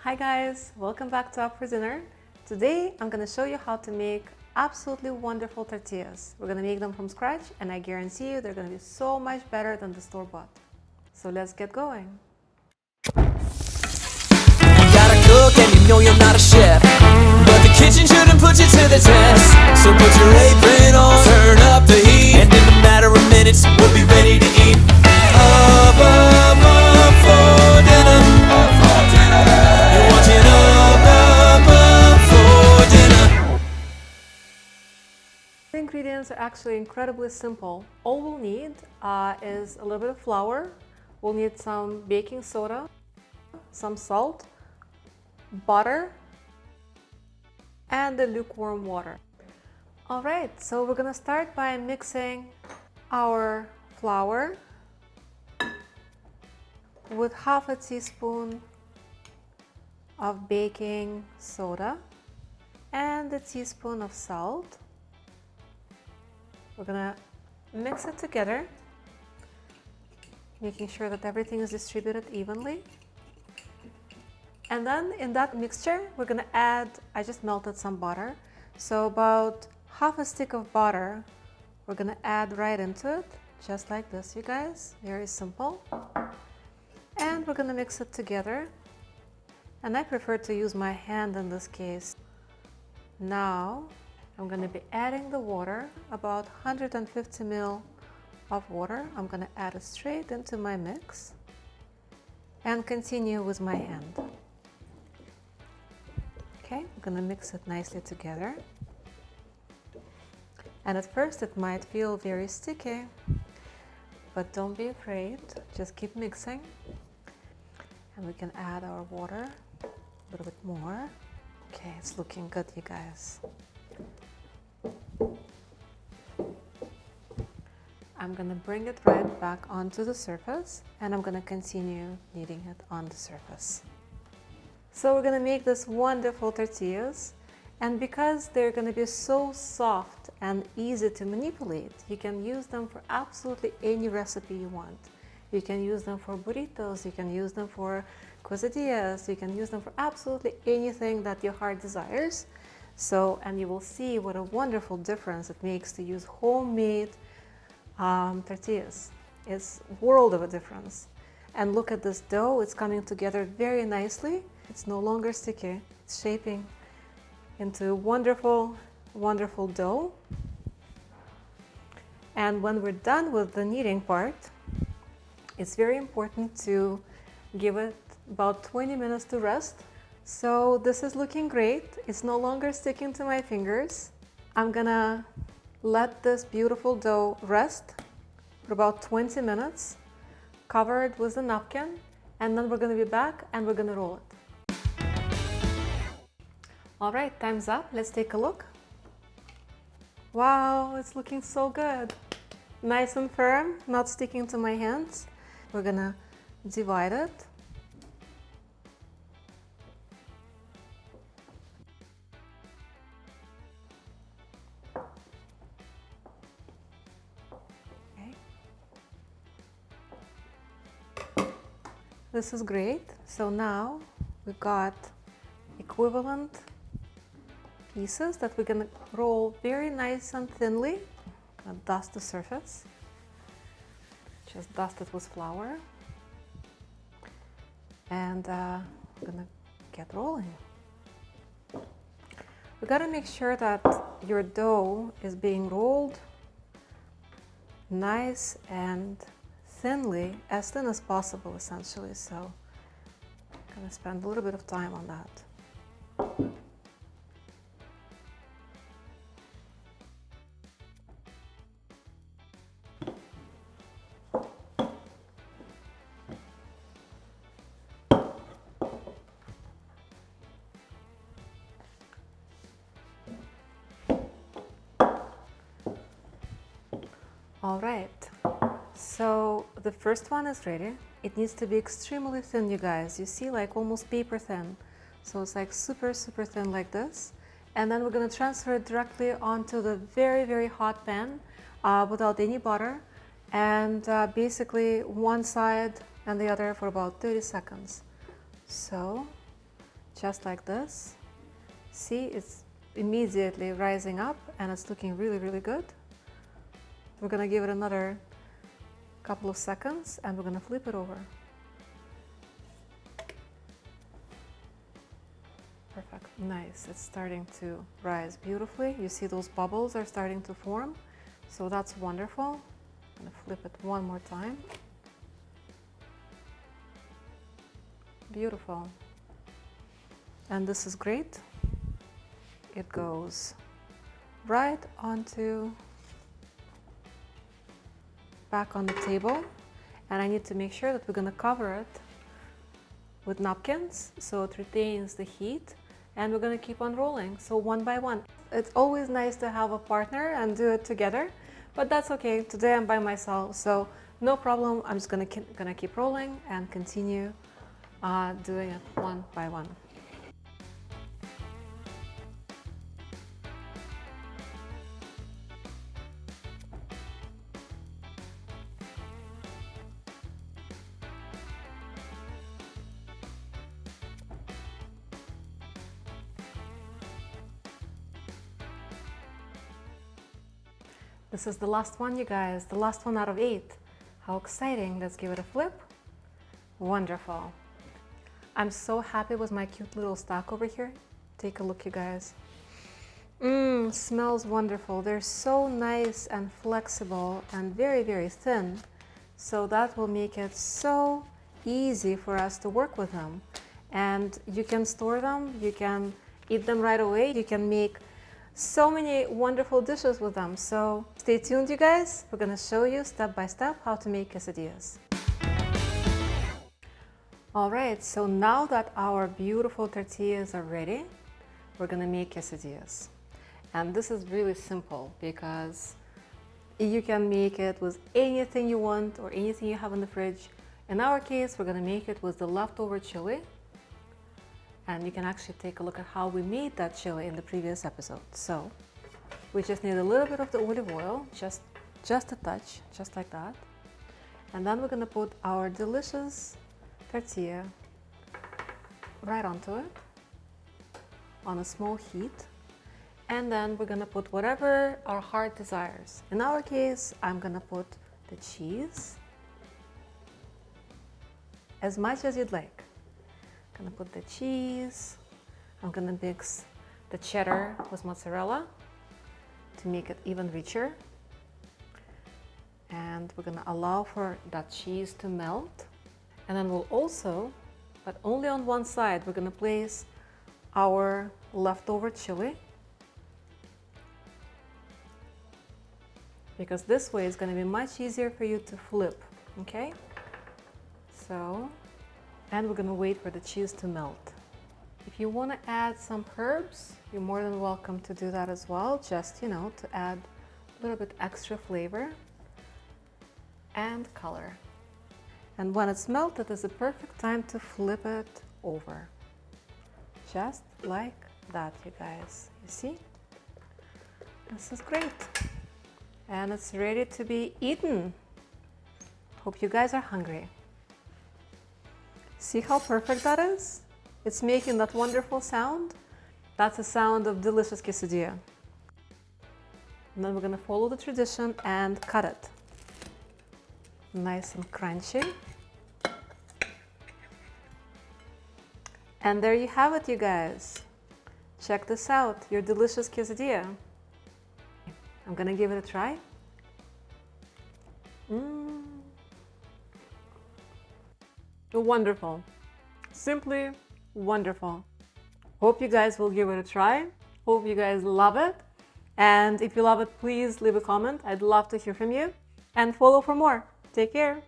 Hi guys, welcome back to Up for Dinner. Today I'm going to show you how to make absolutely wonderful tortillas. We're going to make them from scratch and I guarantee you they're going to be so much better than the store-bought. So let's get going. You gotta cook and you know you're not a chef, but the kitchen shouldn't put you to the test. So put your apron on, turn up the heat, and in a matter of minutes we'll be ready to eat. Up for dinner. Up for dinner. You're watching up for dinner. The ingredients are actually incredibly simple. All we'll need is a little bit of flour. We'll need some baking soda, some salt, butter, and the lukewarm water. All right, so we're gonna start by mixing our flour with half a teaspoon of baking soda and a teaspoon of salt. We're gonna mix it together, making sure that everything is distributed evenly. And then in that mixture, we're gonna add, I just melted some butter. So about half a stick of butter, we're gonna add right into it, just like this, you guys. Very simple. And we're gonna mix it together. And I prefer to use my hand in this case. Now, I'm gonna be adding the water, about 150 ml of water. I'm gonna add it straight into my mix and continue with my hand. Okay, I'm gonna mix it nicely together. And at first it might feel very sticky, but don't be afraid, just keep mixing. And we can add our water a little bit more. Okay, it's looking good, you guys. I'm gonna bring it right back onto the surface and I'm gonna continue kneading it on the surface. So we're gonna make this wonderful tortillas, and because they're gonna be so soft and easy to manipulate, you can use them for absolutely any recipe you want. You can use them for burritos, you can use them for quesadillas, you can use them for absolutely anything that your heart desires. So, and you will see what a wonderful difference it makes to use homemade tortillas. It's a world of a difference. And look at this dough, it's coming together very nicely. It's no longer sticky, it's shaping into a wonderful, wonderful dough. And when we're done with the kneading part, it's very important to give it about 20 minutes to rest. So this is looking great. It's no longer sticking to my fingers. I'm gonna let this beautiful dough rest for about 20 minutes, cover it with a napkin, and then we're gonna be back and we're gonna roll it. All right, time's up. Let's take a look. Wow, it's looking so good. Nice and firm, not sticking to my hands. We're gonna divide it. Okay. This is great. So now we got equivalent pieces that we're gonna roll very nice and thinly. Gonna dust the surface. Just dust it with flour. And I'm gonna get rolling. We gotta make sure that your dough is being rolled nice and thinly, as thin as possible essentially. So I'm gonna spend a little bit of time on that. All right, so the first one is ready. It needs to be extremely thin, you guys. You see, like almost paper thin. So it's like super, super thin like this. And then we're gonna transfer it directly onto the very, very hot pan without any butter. And basically one side and the other for about 30 seconds. So just like this. See, it's immediately rising up and it's looking really, really good. We're gonna give it another couple of seconds and we're gonna flip it over. Perfect, nice. It's starting to rise beautifully. You see those bubbles are starting to form, so that's wonderful. I'm gonna flip it one more time. Beautiful. And this is great. It goes right onto back on the table, and I need to make sure that we're gonna cover it with napkins so it retains the heat, and we're gonna keep on rolling, so one by one. It's always nice to have a partner and do it together, but that's okay. Today I'm by myself, so no problem. I'm just gonna keep rolling and continue doing it one by one. This is the last one, you guys, the last one out of 8. How exciting. Let's give it a flip. Wonderful. I'm so happy with my cute little stack over here. Take a look, you guys. Smells wonderful. They're so nice and flexible and very, very thin. So that will make it so easy for us to work with them. And you can store them, you can eat them right away, you can make so many wonderful dishes with them. So stay tuned, you guys. We're gonna show you step by step how to make quesadillas. All right, so now that our beautiful tortillas are ready, we're gonna make quesadillas. And this is really simple because you can make it with anything you want or anything you have in the fridge. In our case, we're gonna make it with the leftover chili. And you can actually take a look at how we made that chili in the previous episode. So we just need a little bit of the olive oil, just a touch, just like that. And then we're gonna put our delicious tortilla right onto it on a small heat. And then we're gonna put whatever our heart desires. In our case, I'm gonna put the cheese, as much as you'd like. I'm gonna put the cheese. I'm gonna mix the cheddar with mozzarella to make it even richer. And we're gonna allow for that cheese to melt. And then we'll also, but only on one side, we're gonna place our leftover chili. Because this way it's gonna be much easier for you to flip, okay? So, and we're gonna wait for the cheese to melt. If you wanna add some herbs, you're more than welcome to do that as well, just, you know, to add a little bit extra flavor and color. And when it's melted, it's a perfect time to flip it over. Just like that, you guys. You see? This is great. And it's ready to be eaten. Hope you guys are hungry. See how perfect that is? It's making that wonderful sound. That's the sound of delicious quesadilla. And then we're gonna follow the tradition and cut it. Nice and crunchy. And there you have it, you guys. Check this out, your delicious quesadilla. I'm gonna give it a try. Wonderful. Simply wonderful. Hope you guys will give it a try. Hope you guys love it. And if you love it, please leave a comment. I'd love to hear from you. And follow for more. Take care.